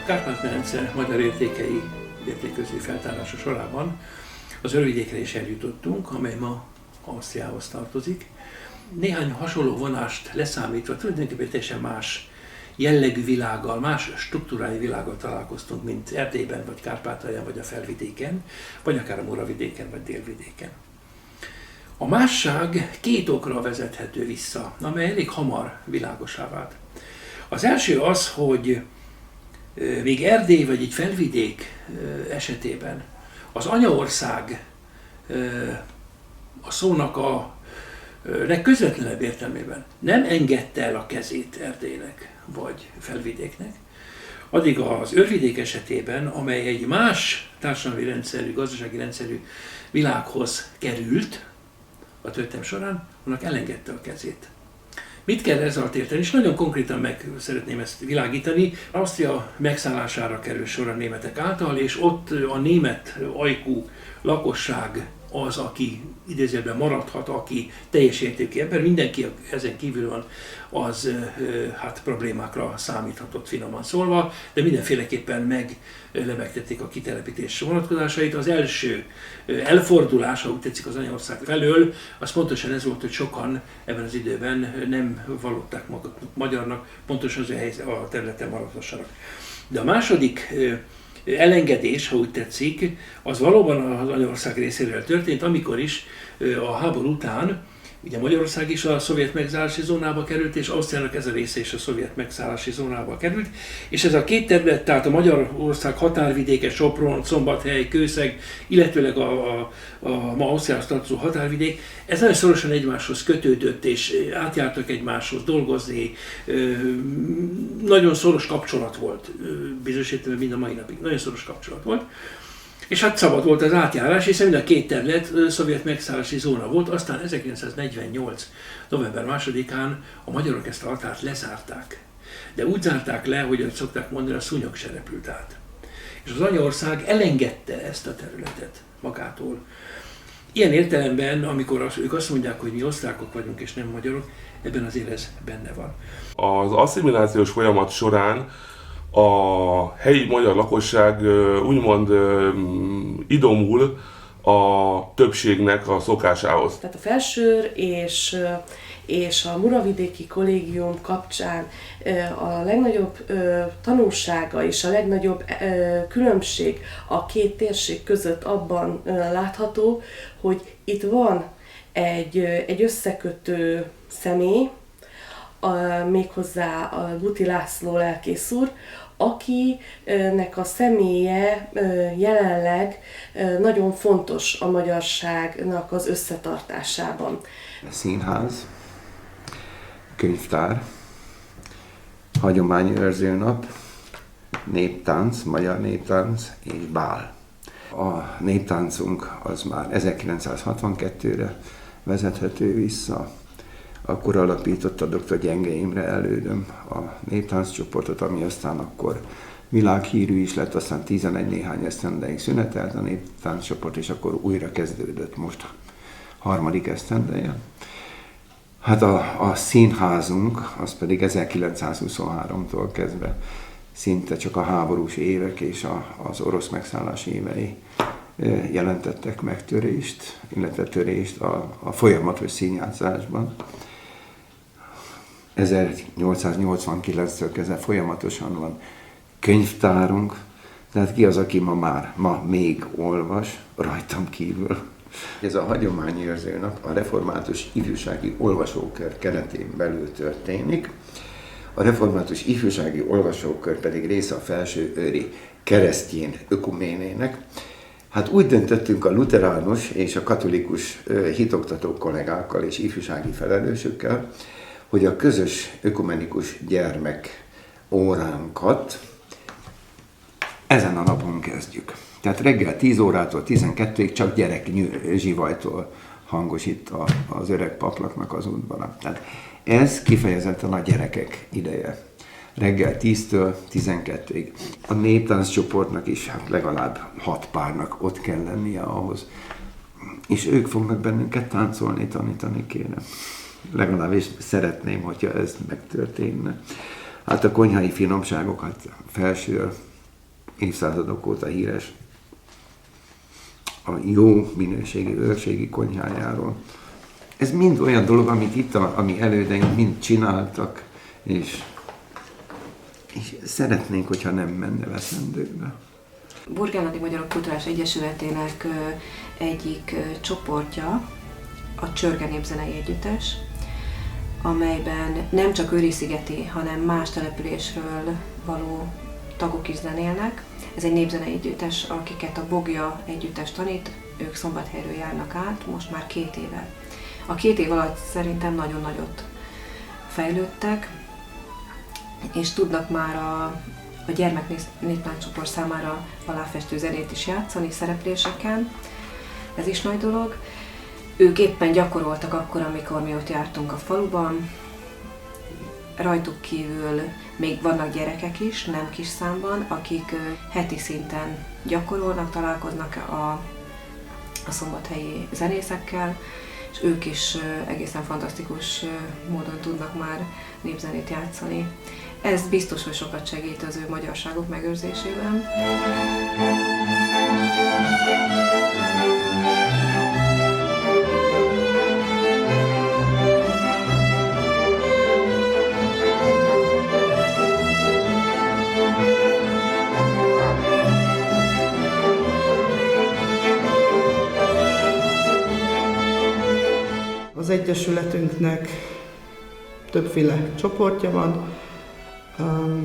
Kárpát-medence magyar értékközi feltárása sorában az Örvidékre is eljutottunk, amely ma Ausztriához tartozik. Néhány hasonló vonást leszámítva tulajdonképpen teljesen más jellegű világgal, más struktúrájú világgal találkoztunk, mint Erdélyben, vagy Kárpátalján, vagy a Felvidéken, vagy akár a Muravidéken, vagy Délvidéken. A másság két okra vezethető vissza, amely elég hamar világossá vált. Az első az, hogy még Erdély vagy egy Felvidék esetében az anyaország a szónak a legközvetlenebb értelmében nem engedte el a kezét Erdélynek vagy Felvidéknek, addig az Örvidék esetében, amely egy más társadalmi rendszerű, gazdasági rendszerű világhoz került a történelem során, annak elengedte a kezét. Mit kell ezzel alatt érteni? És nagyon konkrétan meg szeretném ezt világítani. Ausztria megszállására kerül sor a németek által, és ott a német ajkú lakosság az, aki idézőjelben maradhat, aki teljes értékű ember, mindenki ezen kívül van, az hát problémákra számíthatott, finoman szólva, de mindenféleképpen meglebegtették a kitelepítés vonatkozásait. Az első elfordulás, ha úgy tetszik, az anyaország felől, az pontosan ez volt, hogy sokan ebben az időben nem vallották maguknak magyarnak, pontosan az a területen maradhassanak. De a második elengedés, ha úgy tetszik, az valóban az anyaország részéről történt, amikor is a háború után ugye Magyarország is a szovjet megszállási zónába került, és Ausztriának ez a része is a szovjet megszállási zónába került, és ez a két terület, tehát a Magyarország határvidéke, Sopron, Szombathely, Kőszeg, illetőleg a ma Ausztriához tartozó határvidék, ez nagyon szorosan egymáshoz kötődött, és átjártak egymáshoz dolgozni, nagyon szoros kapcsolat volt, bizonyos értelemben mind a mai napig, nagyon szoros kapcsolat volt. És hát szabad volt az átjárás, hiszen mind a két terület szovjet megszállási zóna volt, aztán 1948. november 2-án a magyarok ezt a határt lezárták. De úgy zárták le, hogy, ahogy szokták mondani, a szúnyog se repült át. És az anyaország elengedte ezt a területet magától. Ilyen értelemben, amikor ők azt mondják, hogy mi osztrákok vagyunk és nem magyarok, ebben azért ez benne van. Az asszimilációs folyamat során a helyi magyar lakosság úgymond idomul a többségnek a szokásához. Tehát a Felsőr és a Muravidéki Kollégium kapcsán a legnagyobb tanulsága és a legnagyobb különbség a két térség között abban látható, hogy itt van egy összekötő személy, méghozzá a Guti László lelkész úr, akinek a személye jelenleg nagyon fontos a magyarságnak az összetartásában. Színház, könyvtár, hagyományőrző nap, néptánc, magyar néptánc és bál. A néptáncunk az már 1962-re vezethető vissza. Akkor alapította dr. Gyenge Imre elődöm a néptánccsoportot, ami aztán akkor világhírű is lett, aztán 11 néhány esztendeig szünetelt a néptánccsoport, és akkor újra kezdődött most harmadik esztendeje. Hát a színházunk, az pedig 1923-tól kezdve szinte csak a háborús évek és az orosz megszállás évei jelentettek meg törést, illetve törést a folyamatos színjátszásban. 1889-től kezdve folyamatosan van könyvtárunk, tehát ki az, aki ma még olvas, rajtam kívül. Ez a hagyományőrző nap a református ifjúsági olvasókör keretén belül történik. A református ifjúsági olvasókör pedig része a felsőőri keresztény ökuménének. Hát úgy döntöttünk a luteránus és a katolikus hitoktató kollégákkal és ifjúsági felelősökkel, hogy a közös ökumenikus gyermek óránkat ezen a napon kezdjük. Tehát reggel 10 órától 12-ig csak gyerek zsivajtól hangosít az öreg paplaknak az udvara. Tehát ez kifejezetten a gyerekek ideje. Reggel 10-től 12-ig. A néptánccsoportnak is hát legalább 6 párnak ott kell lennie ahhoz. És ők fognak bennünket táncolni, tanítani kéne. Legalábbis szeretném, hogyha ez megtörténne. Hát a konyhai finomságokat Felsőr évszázadok óta híres a jó minőségi, örökségi konyhájáról. Ez mind olyan dolog, amit itt a mi elődeink mind csináltak, és szeretnénk, hogyha nem menne veszendőkbe. Burgenlandi Magyarok Kulturális Egyesületének egyik csoportja a Csörge Népzenei Együttes, amelyben nem csak őriszigeti, hanem más településről való tagok is zenélnek. Ez egy népzenei együttes, akiket a Bogja együttes tanít, ők Szombathelyről járnak át, most már 2 éve. A 2 év alatt szerintem nagyon nagyot fejlődtek, és tudnak már a gyermek néptánccsoport számára aláfestő zenét is játszani szerepléseken. Ez is nagy dolog. Ők éppen gyakoroltak akkor, amikor mi ott jártunk a faluban. Rajtuk kívül még vannak gyerekek is, nem kis számban, akik heti szinten gyakorolnak, találkoznak a szombathelyi zenészekkel, és ők is egészen fantasztikus módon tudnak már népzenét játszani. Ez biztos, hogy sokat segít az ő magyarságuk megőrzésében. Az Egyesületünknek többféle csoportja van,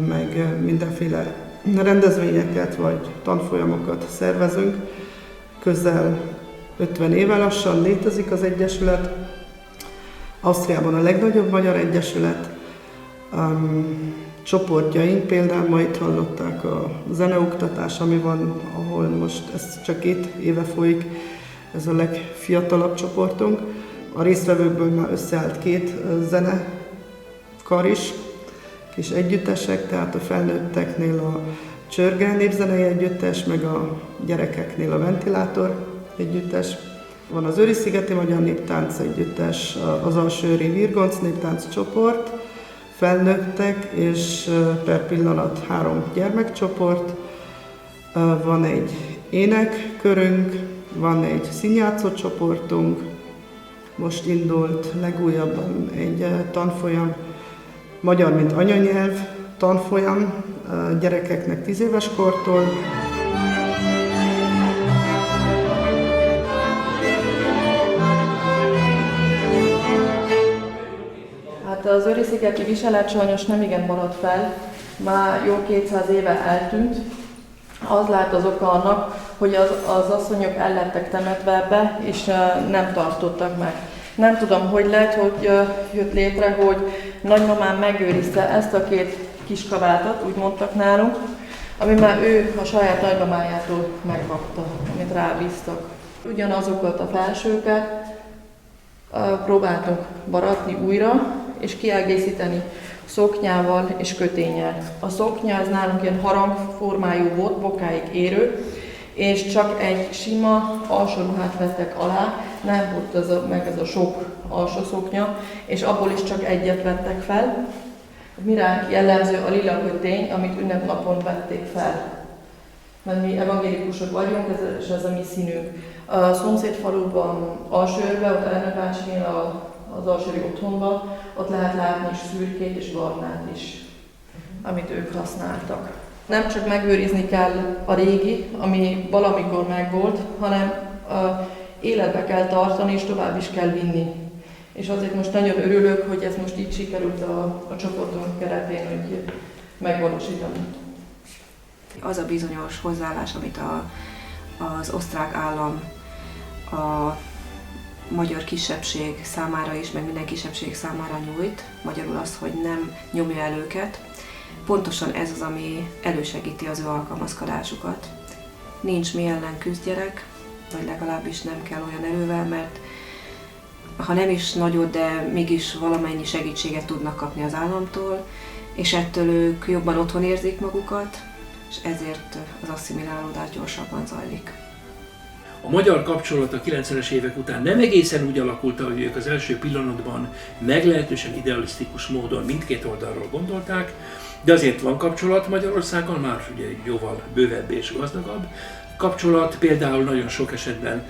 meg mindenféle rendezvényeket vagy tanfolyamokat szervezünk. Közel 50 éve lassan létezik az Egyesület. Ausztriában a legnagyobb magyar egyesület. Csoportjaink, például ma itt hallották a zeneoktatás, ami van, ahol most ez csak 2 éve folyik, ez a legfiatalabb csoportunk. A résztvevőkből már összeállt 2 zenekar is, kis együttesek, tehát a felnőtteknél a Csörge Népzenei Együttes, meg a gyerekeknél a Ventilátor Együttes. Van az Őriszigeti Magyar Néptánc Együttes, az Alsóőri Virgonc Néptánc csoport, felnőttek, és per pillanat 3 gyermekcsoport. Van egy énekkörünk, van egy színjátszó csoportunk, most indult legújabban egy tanfolyam, magyar, mint anyanyelv tanfolyam gyerekeknek 10 éves kortól. Hát az őriszigeti viselet sajnos nem igen maradt fel, már jó 200 éve eltűnt. Az lehet az oka annak, hogy az asszonyok el lettek temetve ebbe, és nem tartottak meg. Nem tudom, hogy lehet, hogy jött létre, hogy nagymamám megőrizte ezt a 2 kis kabátot, úgy mondtak nálunk, ami már ő a saját nagymamájától megkapta, amit rábíztak. Ugyanazokat a felsőket próbáltunk baratni újra, és kiegészíteni szoknyával és köténnyel. A szoknya az nálunk ilyen harangformájú volt, bokáig érő, és csak egy sima alsó ruhát vettek alá, nem volt meg ez a sok alsó szoknya, és abból is csak egyet vettek fel. Mire jellemző a lila kötény, amit ünnepnapon vették fel. Mert mi evangélikusok vagyunk, és ez a mi színünk. A szomszédfaluban, Alsóőrben, ott Erne bácsinél az alsóőri otthonban, ott lehet látni is szürkét és barnát is, amit ők használtak. Nem csak megőrizni kell a régi, ami valamikor megvolt, hanem életbe kell tartani, és tovább is kell vinni. És azért most nagyon örülök, hogy ez most így sikerült a csoportunk keretén, hogy megvalósítani. Az a bizonyos hozzáállás, amit az osztrák állam a magyar kisebbség számára is, meg minden kisebbség számára nyújt, magyarul az, hogy nem nyomja el őket, pontosan ez az, ami elősegíti az ő alkalmazkodásukat. Nincs mi ellen küzdgyerek, vagy legalábbis nem kell olyan erővel, mert ha nem is nagyot, de mégis valamennyi segítséget tudnak kapni az államtól, és ettől ők jobban otthon érzik magukat, és ezért az asszimilálódás gyorsabban zajlik. A magyar kapcsolat a 90-es évek után nem egészen úgy alakult, ahogy ők az első pillanatban meglehetősen idealisztikus módon mindkét oldalról gondolták, de azért van kapcsolat Magyarországgal, már ugye jóval bővebb és gazdagabb kapcsolat, például nagyon sok esetben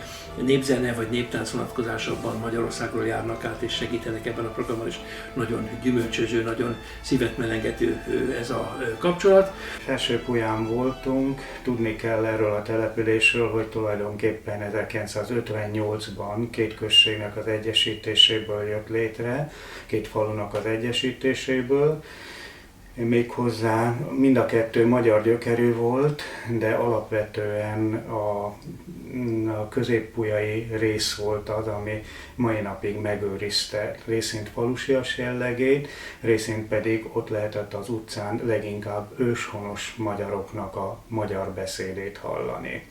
népzene vagy néptánc vonatkozásokban Magyarországról járnak át és segítenek ebben a programban, és nagyon gyümölcsöző, nagyon szívet melengető ez a kapcsolat. Felsőpuján voltunk, tudni kell erről a településről, hogy tulajdonképpen 1958-ban két községnek az egyesítéséből jött létre, két falunak az egyesítéséből. Méghozzá mind a kettő magyar gyökerű volt, de alapvetően a középpujai rész volt az, ami mai napig megőrizte részint falusias jellegét, részint pedig ott lehetett az utcán leginkább őshonos magyaroknak a magyar beszédét hallani.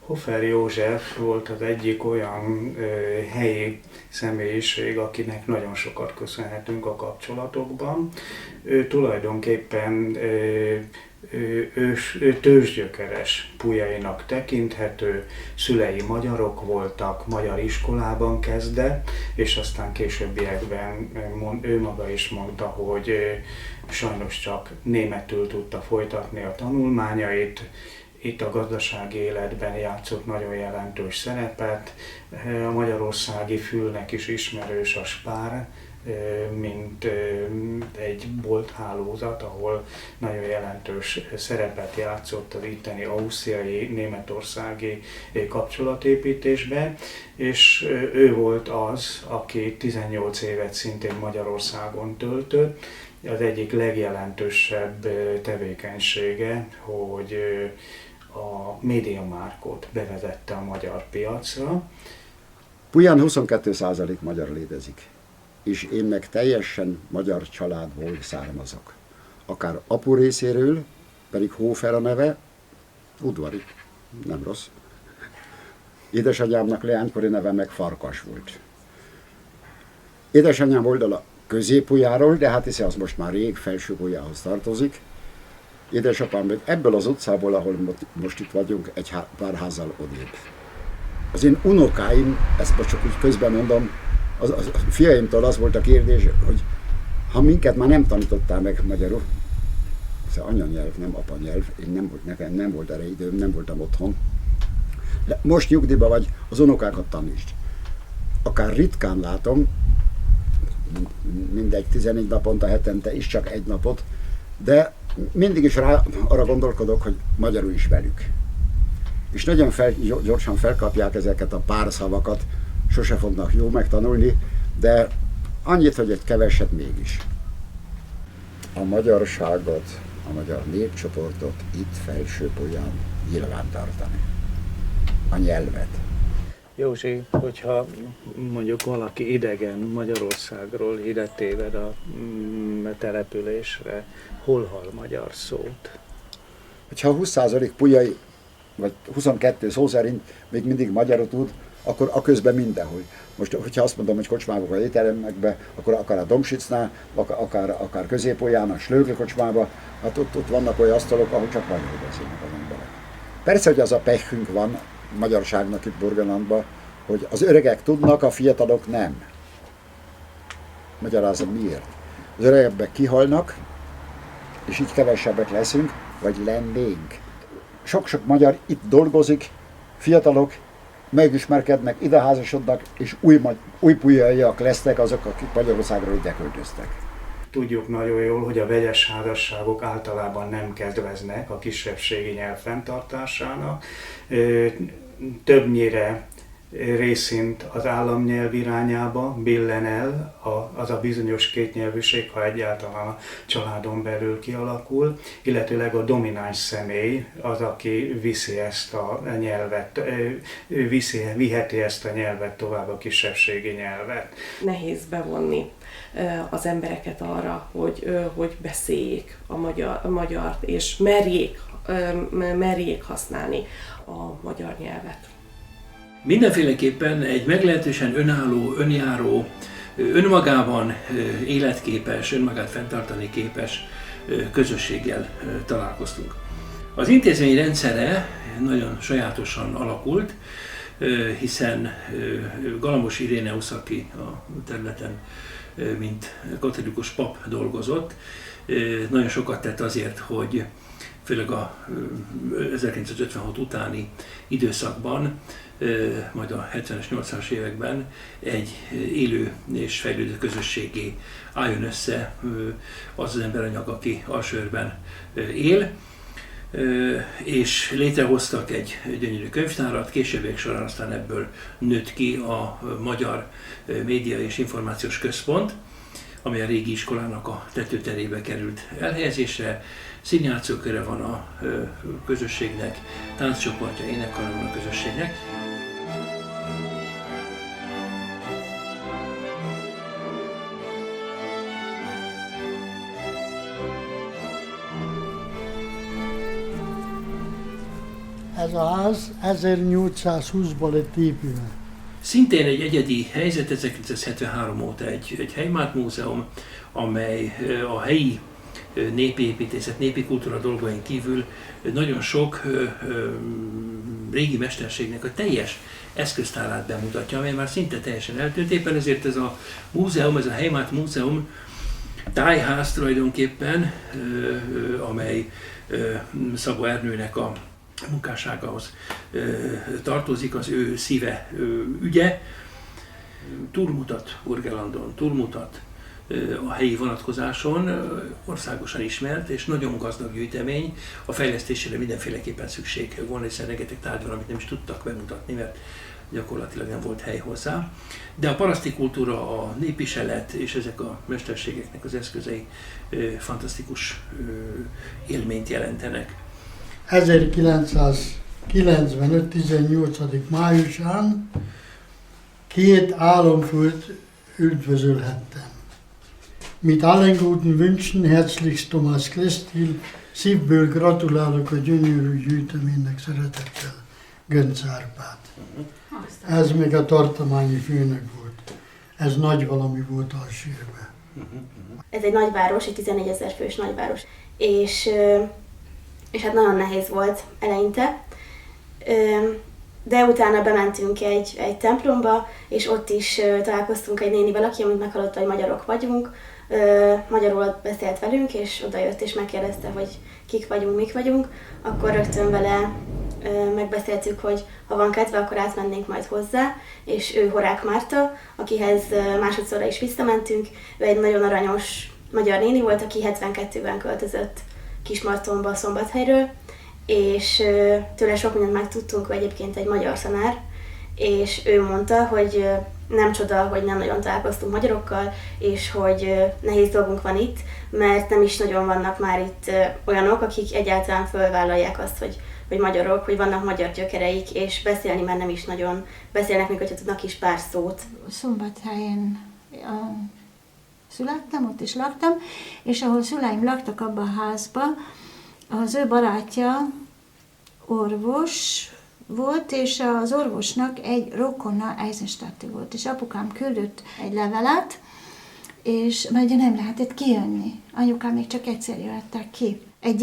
Hofer József volt az egyik olyan helyi személyiség, akinek nagyon sokat köszönhetünk a kapcsolatokban. Ő tulajdonképpen tőzsgyökeres pujainak tekinthető, szülei magyarok voltak, magyar iskolában kezdett, és aztán későbbiekben ő maga is mondta, hogy sajnos csak németül tudta folytatni a tanulmányait. Itt a gazdasági életben játszott nagyon jelentős szerepet. A magyarországi fülnek is ismerős a Spár, mint egy bolthálózat, ahol nagyon jelentős szerepet játszott az itteni ausztriai, németországi kapcsolatépítésben, és ő volt az, aki 18 évet szintén Magyarországon töltött. Az egyik legjelentősebb tevékenysége, hogy a MediaMarktot bevezette a magyar piacra. Puján 22% magyar létezik, és én meg teljesen magyar családból származok. Akár apu részéről, pedig Hofer a neve, udvari, nem rossz. Édesanyámnak leánykori neve meg Farkas volt. Édesanyám oldala Középpujáról, de hát hiszen az most már rég Felsőpujához tartozik. Édesapám meg ebből az utcából, ahol most itt vagyunk, egy pár házzal odébb. Az én unokáim, ezt most csak úgy közben mondom, a fiaimtól az volt a kérdés, hogy ha minket már nem tanítottál meg magyarul, ez anyanyelv, nem apanyelv, nekem nem volt erre időm, nem voltam otthon, de most nyugdíjban vagy, az unokákat tanítsd. Akár ritkán látom, mindegy 14 naponta, hetente is csak egy napot, de mindig is arra gondolkodok, hogy magyarul is velük. És nagyon gyorsan felkapják ezeket a pár szavakat, sose fognak jó megtanulni, de annyit, hogy egy keveset mégis. A magyarságot, a magyar népcsoportot itt Felsőpuján nyilvántartani. A nyelvet. Józsi, hogyha mondjuk valaki idegen Magyarországról ide téved a településre, hol hall magyar szót? Hogyha 20% pujai, vagy 22 szó szerint még mindig magyarul tud, akkor aközben mindenhol. Most, hogyha azt mondom, hogy kocsmába vagy étteremekbe, akkor akár a Domsicnál, akár Középpulyán, a Slögl kocsmába, hát ott vannak olyan asztalok, ahol csak magyarul beszélnek az emberek. Persze, hogy az a pechünk van magyarságnak itt Burgenlandban, hogy az öregek tudnak, a fiatalok nem. Magyarázom miért. Az öregebbek kihalnak, és így kevesebbek leszünk, vagy lennénk. Sok-sok magyar itt dolgozik, fiatalok megismerkednek, ideházasodnak, és új pujaiak lesznek azok, akik Magyarországról ide költöztek. Tudjuk nagyon jól, hogy a vegyes házasságok általában nem kedveznek a kisebbségi nyelv fenntartásának. Többnyire részint az államnyelv irányába billen el az a bizonyos kétnyelvűség, ha egyáltalán a családon belül kialakul, illetőleg a domináns személy az, aki viszi ezt a nyelvet, viheti ezt a nyelvet tovább, a kisebbségi nyelvet. Nehéz bevonni az embereket arra, hogy beszéljék a magyart, és merjék használni a magyar nyelvet. Mindenféleképpen egy meglehetősen önálló, önjáró, önmagában életképes, önmagát fenntartani képes közösséggel találkoztunk. Az intézmény rendszere nagyon sajátosan alakult, hiszen Galambos Iréneusz, aki a területen mint katolikus pap dolgozott, nagyon sokat tett azért, hogy főleg a 1956 utáni időszakban, majd a 70-es, 80-as években egy élő és fejlődő közösségé álljon össze az az emberanyag, aki Alsóörben él, és létrehoztak egy gyönyörű könyvtárat, későbbiek során aztán ebből nőtt ki a Magyar Média és Információs Központ, amely a régi iskolának a tetőterébe került elhelyezésre. Színjátszóköre van a közösségnek, tánccsoportja, énekkara van a közösségnek. Ez a ház 1820-ban lett épülve. Szintén egy egyedi helyzet, 1973 óta egy Heimat múzeum, amely a helyi népi építészet, népi kultúra dolgain kívül nagyon sok régi mesterségnek a teljes eszköztárát bemutatja, amely már szinte teljesen eltűnt. Éppen ezért ez a múzeum, ez a Heimat múzeum tájház tulajdonképpen, amely Szabó Ernőnek a munkásságához tartozik, az ő szíve ügye, túlmutat Urgelandon, túlmutat a helyi vonatkozáson, országosan ismert és nagyon gazdag gyűjtemény. A fejlesztésére mindenféleképpen szükség volna, hiszen rengeteg tárgy van, amit nem is tudtak bemutatni, mert gyakorlatilag nem volt hely hozzá. De a paraszti kultúra, a népviselet és ezek a mesterségeknek az eszközei fantasztikus élményt jelentenek. 1995. 18. májusán 2 államföld üdvözölhettem. Mit allen guten Wünschen herzlichst Thomas Klestil, szívből gratulálok a gyönyörű gyűjteménynek szeretettel, Göncz Árpád. Ez még a tartományi főnök volt. Ez nagy valami volt Alsóörben. Ez egy nagyváros, egy 14 000 fős nagyváros, és hát nagyon nehéz volt eleinte, de utána bementünk egy templomba, és ott is találkoztunk egy nénivel, aki amint meghallotta, hogy magyarok vagyunk, magyarul beszélt velünk, és odajött és megkérdezte, hogy kik vagyunk, mik vagyunk, akkor rögtön vele megbeszéltük, hogy ha van kedve, akkor átmennénk majd hozzá, és ő Horák Márta, akihez másodszorra is visszamentünk. Ő egy nagyon aranyos magyar néni volt, aki 72-ben költözött Kismartonba, Szombathelyről, és tőle sok mindent megtudtunk, ő egyébként egy magyar szanár, és ő mondta, hogy nem csoda, hogy nem nagyon találkoztunk magyarokkal, és hogy nehéz dolgunk van itt, mert nem is nagyon vannak már itt olyanok, akik egyáltalán fölvállalják azt, hogy magyarok, hogy vannak magyar gyökereik, és beszélni már nem is nagyon beszélnek, még hogyha tudnak is pár szót. Szombathelyen születtem, ott is laktam, és ahol szüleim laktak abban a házban, az ő barátja orvos volt, és az orvosnak egy rokona Eisenstadti volt, és apukám küldött egy levelet, és mert ugye nem lehetett kijönni. Anyukám még csak egyszer jöttek ki. Egy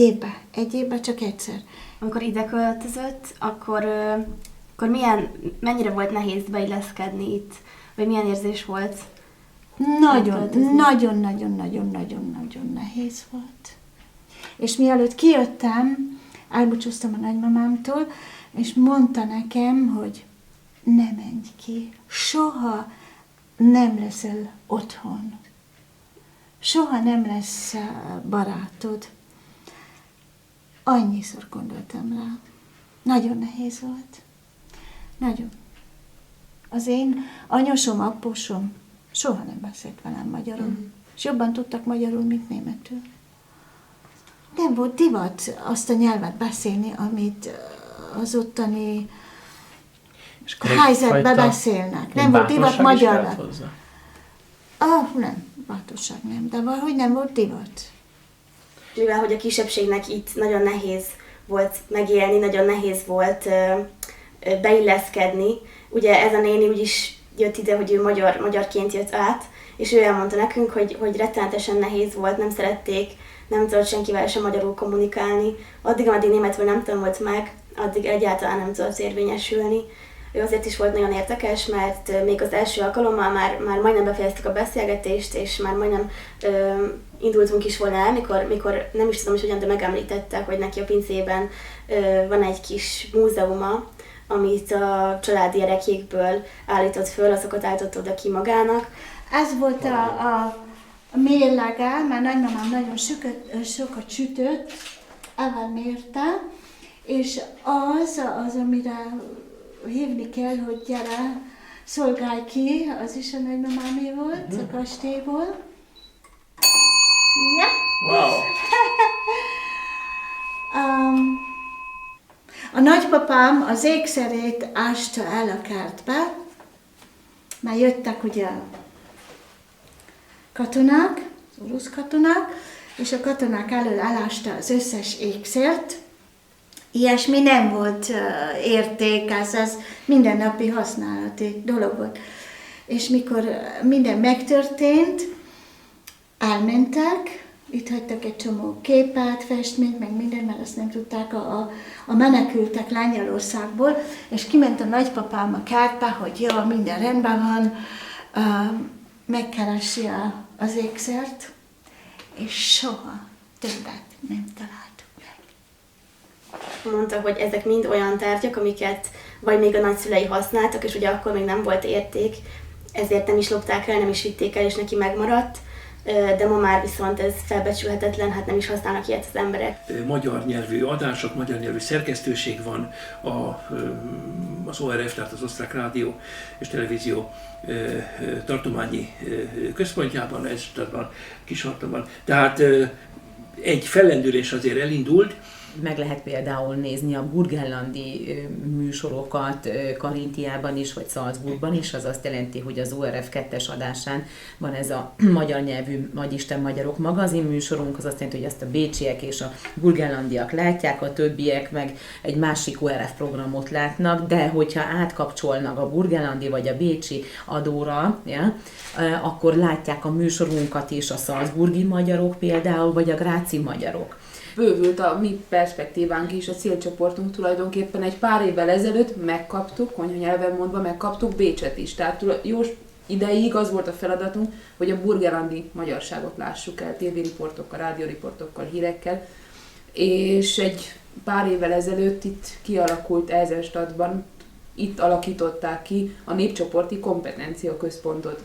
évbe csak egyszer. Amikor ide költözött, akkor mennyire volt nehéz beilleszkedni itt, vagy milyen érzés volt? Nagyon nehéz volt. És mielőtt kijöttem, elbúcsúztam a nagymamámtól, és mondta nekem, hogy ne menj ki, soha nem leszel otthon. Soha nem lesz barátod. Annyiszor gondoltam rá. Nagyon nehéz volt. Nagyon. Az én anyosom, apósom soha nem beszélt velem magyarul. És jobban tudtak magyarul, mint németül. Nem volt divat azt a nyelvet beszélni, amit az ottani helyzetben beszélnek. Nem volt divat magyarra. Nem, bátorság nem, de valahogy nem volt divat. Mivel hogy a kisebbségnek itt nagyon nehéz volt megélni, nagyon nehéz volt beilleszkedni. Ugye ez a néni úgyis jött ide, hogy ő magyarként jött át, és ő elmondta nekünk, hogy rettenetesen nehéz volt, nem szerették, nem tudott senkivel sem magyarul kommunikálni. Addig németül nem tanult meg, addig egyáltalán nem tudott érvényesülni. ő azért is volt nagyon érdekes, mert még az első alkalommal már majdnem befejeztük a beszélgetést, és már majdnem indultunk is volna el, mikor nem is tudom is hogyan, de megemlítette, hogy neki a pincében van egy kis múzeuma, amit a családi erekjékből állított föl, azokat állított oda ki magának. Ez volt a mérlege, mert nagymamám nagyon sokat sütött, ezzel mérte, és az, amire hívni kell, hogy gyere, szolgálj ki, az is a nagymamámé volt, a kastélyból. Ja. Wow! A nagypapám az ékszerét ásta el a kertbe, mert jöttek ugye katonák, az orosz katonák, és a katonák elől elásta az összes ékszert. Ilyesmi nem volt érték, ez mindennapi használati dolog volt. És mikor minden megtörtént, elmentek, itt hagytak egy csomó képet, festményt, meg minden, mert azt nem tudták a menekültek Lengyelországból, és kiment a nagypapám a kertbe, hogy jó, minden rendben van, megkeresi az ékszert, és soha többet nem találtuk meg. Mondta, hogy ezek mind olyan tárgyak, amiket vagy még a nagyszülei használtak, és ugye akkor még nem volt érték, ezért nem is lopták el, nem is vitték el, és neki megmaradt. De ma már viszont ez felbecsülhetetlen, hát nem is használnak ilyet az emberek. Magyar nyelvű adások, magyar nyelvű szerkesztőség van, az ORF, tehát az Osztrák Rádió és Televízió tartományi központjában, Ezstartban, Kismartonban. Tehát egy fellendülés azért elindult. Meg lehet például nézni a burgenlandi műsorokat Karintiában is, vagy Salzburgban is, az azt jelenti, hogy az ORF 2-es adásán van ez a magyar nyelvű Nagyisten Magyarok magazin műsorunk, az azt jelenti, hogy ezt a bécsiek és a burgenlandiak látják, a többiek meg egy másik ORF programot látnak, de hogyha átkapcsolnak a burgenlandi vagy a bécsi adóra, ja, akkor látják a műsorunkat is a salzburgi magyarok például, vagy a gráci magyarok. Bővült a mi perspektívánk is, a célcsoportunk tulajdonképpen egy pár évvel ezelőtt megkaptuk, konyhanyelven mondva megkaptuk Bécset is. Tehát jó ideig az volt a feladatunk, hogy a burgenlandi magyarságot lássuk el tévériportokkal, rádióriportokkal, hírekkel. És egy pár évvel ezelőtt itt kialakult Eisenstadtban, itt alakították ki a népcsoporti kompetencia központot.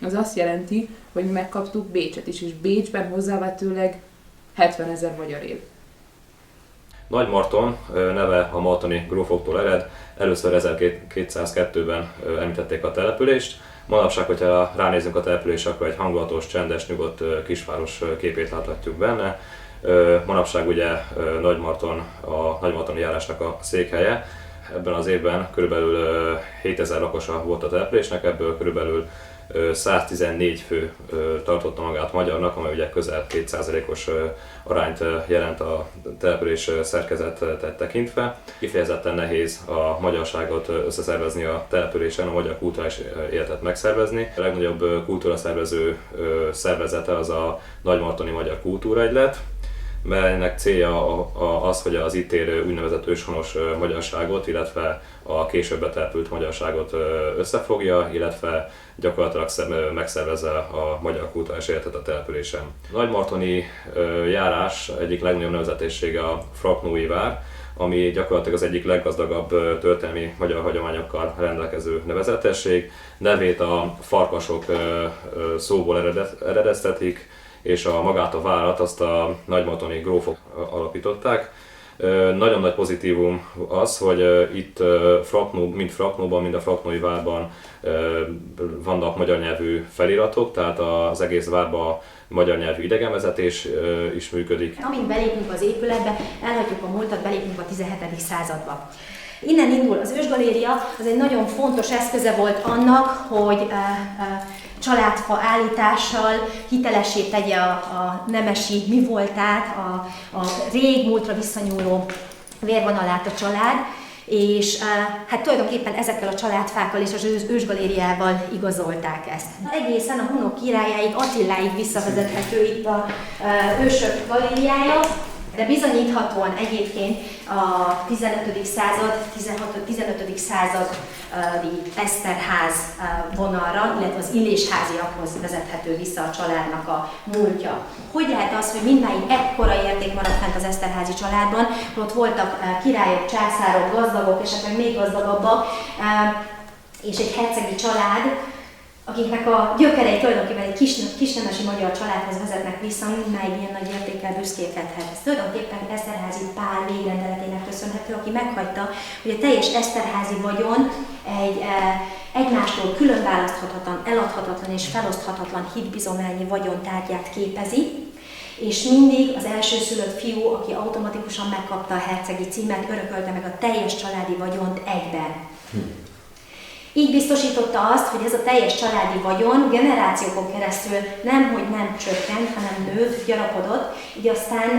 Az azt jelenti, hogy megkaptuk Bécset is, és Bécsben hozzávetőleg 70 000 magyar él. Nagymarton neve a martoni grófoktól ered, először 1202-ben említették a települést. Manapság, hogyha ránézünk a településre, akkor egy hangulatos, csendes, nyugodt kisváros képét láthatjuk benne. Manapság ugye Nagymarton a nagymartoni járásnak a székhelye. Ebben az évben körülbelül 7000 lakosa volt a településnek, ebből körülbelül 114 fő tartotta magát magyarnak, amely ugye közel 2%-os arányt jelent a település szerkezetet tekintve. Kifejezetten nehéz a magyarságot összeszervezni a településen, a magyar kulturális életet megszervezni. A legnagyobb kultúraszervező szervezete az a Nagymartoni Magyar Kultúraegylet, mert ennek célja az, hogy az itt élő úgynevezett őshonos magyarságot, illetve a később betelepült magyarságot összefogja, illetve gyakorlatilag megszervezze a magyar kulturális életet a településen. A nagymartoni járás egyik legnagyobb nevezetessége a Fraknói vár, ami gyakorlatilag az egyik leggazdagabb történelmi magyar hagyományokkal rendelkező nevezetesség. Nevét a farkasok szóból eredeztetik, és magát a várat azt a nagymartoni grófok alapították. Nagyon nagy pozitívum az, hogy itt mind Fraknóban, mind a Fraknói várban vannak magyar nyelvű feliratok, tehát az egész várban magyar nyelvű idegenvezetés is működik. Amint belépünk az épületbe, elhagyjuk a múltat, belépünk a 17. századba. Innen indul az ősgaléria, az egy nagyon fontos eszköze volt annak, hogy családfa állítással hitelessé tegye a nemesi mi voltát, a régmúltra visszanyúló vérvonalát a család, és hát tulajdonképpen ezekkel a családfákkal és az ősgalériával igazolták ezt. Egészen a hunok királyáig, Attiláig visszavezethető itt a ősök galériája, De bizonyíthatóan egyébként a 15. század, 15. századi Eszterház vonalra, illetve az Illésháziakhoz vezethető vissza a családnak a múltja. Hogy lehet az, hogy mindmáig ekkora érték maradt fent az Eszterházi családban, hogy ott voltak királyok, császárok, gazdagok, esetleg még gazdagabbak, és egy hercegi család, akiknek a gyökerei tulajdonképpen egy kisnemesi magyar családhoz vezetnek vissza, mindmáig ilyen nagy értékkel büszkélkedhet. Ez tulajdonképpen Eszterházi Pál végrendeletének köszönhető, aki meghagyta, hogy a teljes eszterházi vagyon egy egymástól különválaszthatatlan, eladhatatlan és feloszthatatlan hitbizományi vagyontárgyát képezi, és mindig az elsőszülött fiú, aki automatikusan megkapta a hercegi címet, örökölte meg a teljes családi vagyont egyben. Így biztosította azt, hogy ez a teljes családi vagyon generációkon keresztül nem csökkent, hanem nőtt, gyarapodott, így aztán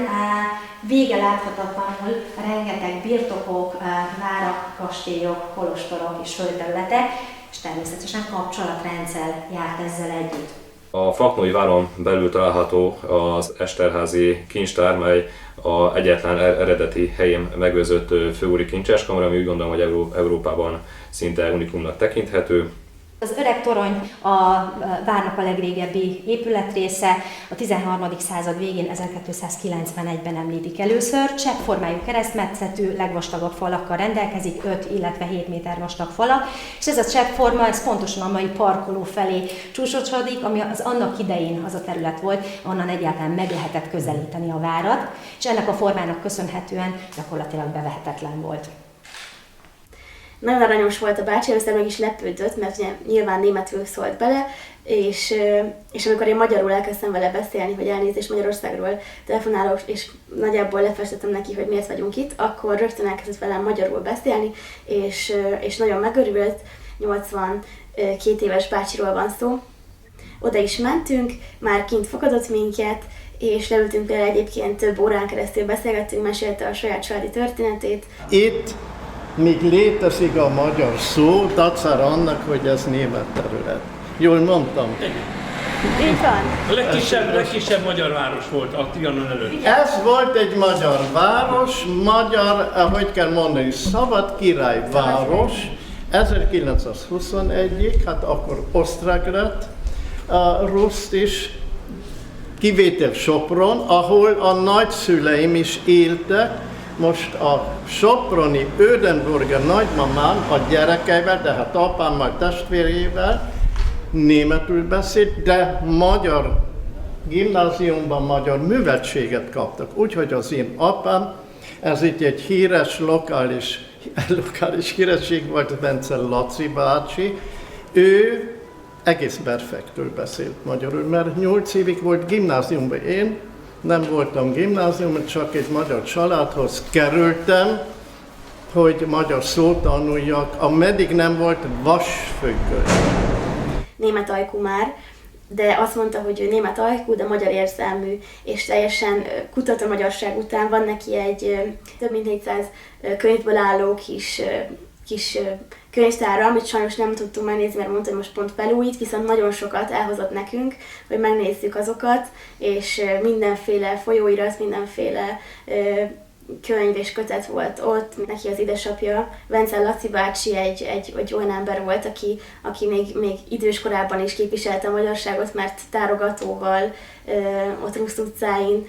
vége láthatatlanul rengeteg birtokok, várak, kastélyok, kolostorok és földterületek, és természetesen kapcsolatrendszer járt ezzel együtt. A Faknói váron belül található az Esterházy kincstár, mely a egyetlen eredeti helyén megőrzött főúri kincseskamara, ami úgy gondolom, hogy Európában szinte unikumnak tekinthető. Az öreg torony a várnak a legrégebbi épületrésze, a 13. század végén 1291-ben említik először. Cseppformájú keresztmetszetű, legvastagabb falakkal rendelkezik, 5, illetve 7 méter vastag falak, és ez a cseppforma, ez pontosan a mai parkoló felé csúcsosodik, ami az annak idején az a terület volt, onnan egyáltalán meg lehetett közelíteni a várat, és ennek a formának köszönhetően gyakorlatilag bevehetetlen volt. Nagyon aranyos volt a bácsi, először meg is lepődött, mert ugye nyilván németül szólt bele, és amikor én magyarul elkezdtem vele beszélni, hogy elnézést Magyarországról telefonálok, és nagyjából lefestettem neki, hogy miért vagyunk itt, akkor rögtön elkezdett velem magyarul beszélni, és nagyon megörült, 82 éves bácsiról van szó. Oda is mentünk, már kint fogadott minket, és leültünk például egyébként több órán keresztül beszélgettünk, mesélte a saját családi történetét. Itt még létezik a magyar szó, dacára annak, hogy ez német terület. Jól mondtam? Így van. A legkisebb magyar város volt a Trianon előtt. Ez volt egy magyar város, hogy kell mondani, szabad királyváros, 1921-ig, hát akkor osztrák lett, a Ruszt is, kivétel Sopron, ahol a nagyszüleim is éltek. Most a soproni Ödenburger nagymamám a gyerekeivel, tehát apámmal, testvérével németül beszélt, de magyar gimnáziumban magyar műveltséget kaptak. Úgyhogy az én apám, ez itt egy híres lokális híresség volt, Bence Laci bácsi, ő egész perfektül beszélt magyarul, mert 8 évig volt gimnáziumban. Én nem voltam gimnáziumban, csak egy magyar családhoz kerültem, hogy magyar szót tanuljak, ameddig nem volt vasfüggöny. Német ajkú már, de azt mondta, hogy ő német ajkú, de magyar érzelmű, és teljesen kutat a magyarság után. Van neki egy több mint 400 könyvből álló kis könyvtára, amit sajnos nem tudtunk megnézni, mert mondta, hogy most pont felújít, viszont nagyon sokat elhozott nekünk, hogy megnézzük azokat, és mindenféle folyóirat, mindenféle könyv és kötet volt ott. Neki az édesapja, Bence Laci bácsi egy olyan ember volt, aki még időskorában is képviselte a magyarságot, mert tárogatóval ott Rusz utcáin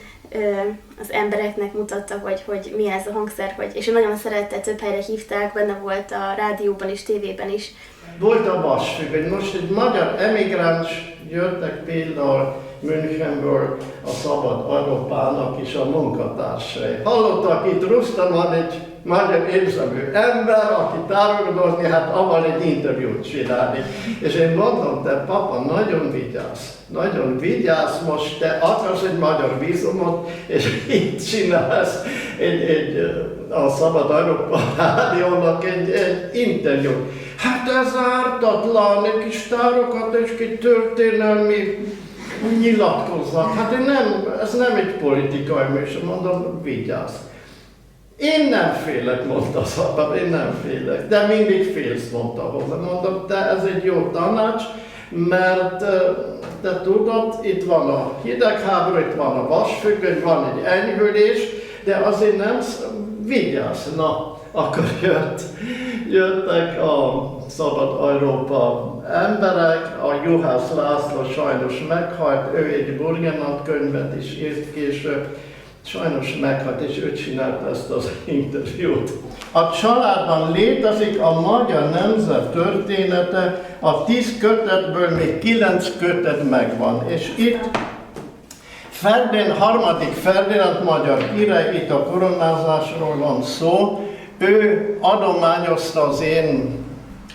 az embereknek mutatta, hogy mi ez a hangszer, és ő nagyon szerette, több helyre hívták, benne volt a rádióban is, tévében is. Volt a vasfüggöny, most egy magyar emigráns jöttek például Münchenből a Szabad Európának is a munkatársai. Hallottak, itt Rusztan van egy magyar érzelmű ember, aki tárogatózni, hát avval egy interjút csinálni. És én mondom, te papa, nagyon vigyázz, most te akarsz egy magyar vízumot, és itt csinálsz a Szabad Európa Rádiónak egy interjút. Hát ez ártatlan, egy kis tárokat és kis történelmi nyilatkoznak. Hát ez nem egy politikai műsor, mondom, vigyázz. Én nem félek, mondta az apám, én nem félek, de mindig félsz, mondta hozzá. Mondom, de ez egy jó tanács, mert te tudod, itt van a hidegháború, itt van a vasfüggöny, van egy enyhülés, de azért nem vigyázz. Na, akkor jöttek a Szabad Európa emberek, a Juhász László sajnos meghalt, ő egy Burgenland könyvet is írt később, sajnos meghalt, és ő csinálta ezt az interjút. A családban létezik a magyar nemzet története, a 10 kötetből még 9 kötet megvan, és itt harmadik Ferdinánd magyar király, itt a koronázásról van szó, ő adományozta az én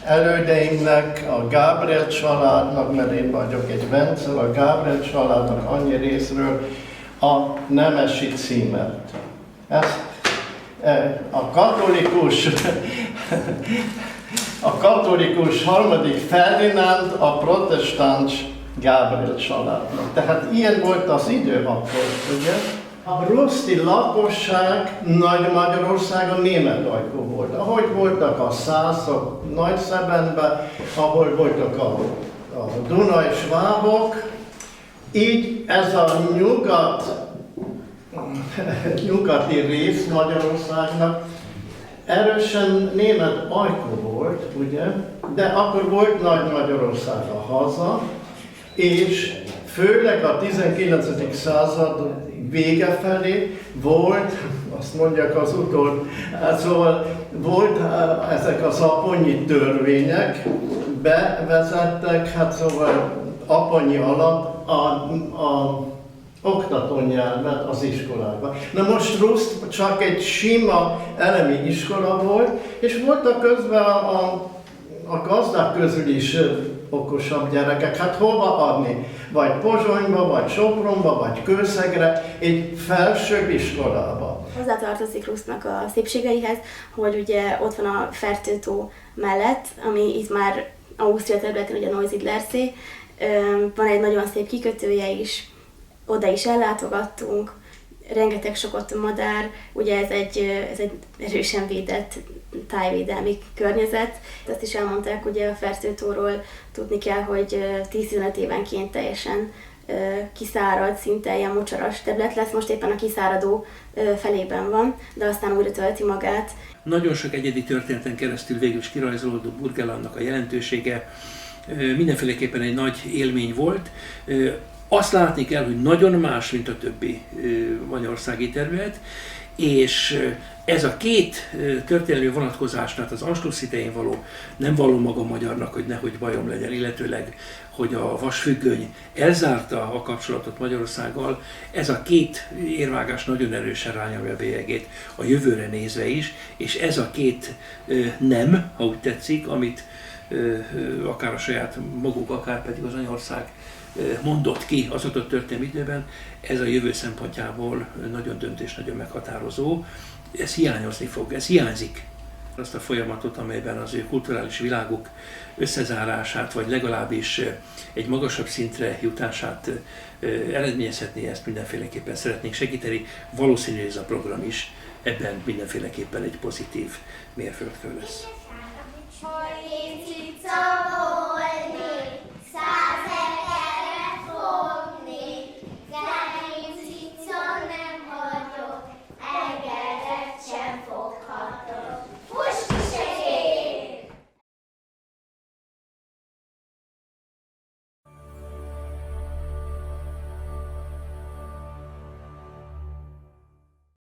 elődeimnek, a Gábriel családnak, mert én vagyok egy Vencel, a Gábriel családnak annyi részről a nemesi címet. Ez a katolikus harmadik Ferdinánd, a protestáns Gábriel családnak. Tehát ilyen volt az idő akkor, ugye? A ruszti lakosság Nagy-Magyarországon német ajkú volt. Ahogy voltak a szászok Nagyszebenben, ahol voltak a dunai svábok, így ez a nyugati rész Magyarországnak erősen német ajkú volt, ugye? De akkor volt Nagy-Magyarország a haza, és főleg a 19. század vége felé volt, azt mondják az szóval volt ezek az aponyi törvények, bevezettek, hát szóval aponyi alatt a oktatónyelvet az iskolákban. Na most Ruszt csak egy sima elemi iskola volt, és voltak közben a gazdák közül is okosabb gyerekek. Hát hova adni? Vagy Pozsonyba, vagy Sopronba, vagy Kőszegre, egy felsőbb iskolába. Hozzátartozik Rusznak a szépségeihez, hogy ugye ott van a Fertőtó mellett, ami itt már Ausztria területén, ugye Neusiedlersee, van egy nagyon szép kikötője is, oda is ellátogattunk, rengeteg sok ott madár, ugye ez egy erősen védett tájvédelmi környezet. Azt is elmondták, ugye a Fertőtóról tudni kell, hogy 10-15 évenként teljesen kiszárad, szinte ilyen mocsaras terület lesz, most éppen a kiszáradó felében van, de aztán újra tölti magát. Nagyon sok egyedi történeten keresztül végül is kirajzolódott Burgenlandnak a jelentősége, mindenféleképpen egy nagy élmény volt. Azt látni kell, hogy nagyon más, mint a többi magyarországi terület, és ez a két történelmi vonatkozás, tehát az Anschluss idején való nem való maga magyarnak, hogy nehogy bajom legyen, illetőleg, hogy a vasfüggöny elzárta a kapcsolatot Magyarországgal, ez a két érvágás nagyon erősen rányomja a bélyegét a jövőre nézve is, és ez a két nem, ha úgy tetszik, amit akár a saját maguk, akár pedig az anyaország mondott ki az adott történelmi időben, ez a jövő szempontjából nagyon döntés, nagyon meghatározó. Ez hiányozni fog, ez hiányzik. Azt a folyamatot, amelyben az ő kulturális világuk összezárását, vagy legalábbis egy magasabb szintre jutását eredményezhetné, ezt mindenféleképpen szeretnénk segíteni. Valószínű, ez a program is ebben mindenféleképpen egy pozitív mérföldkő lesz.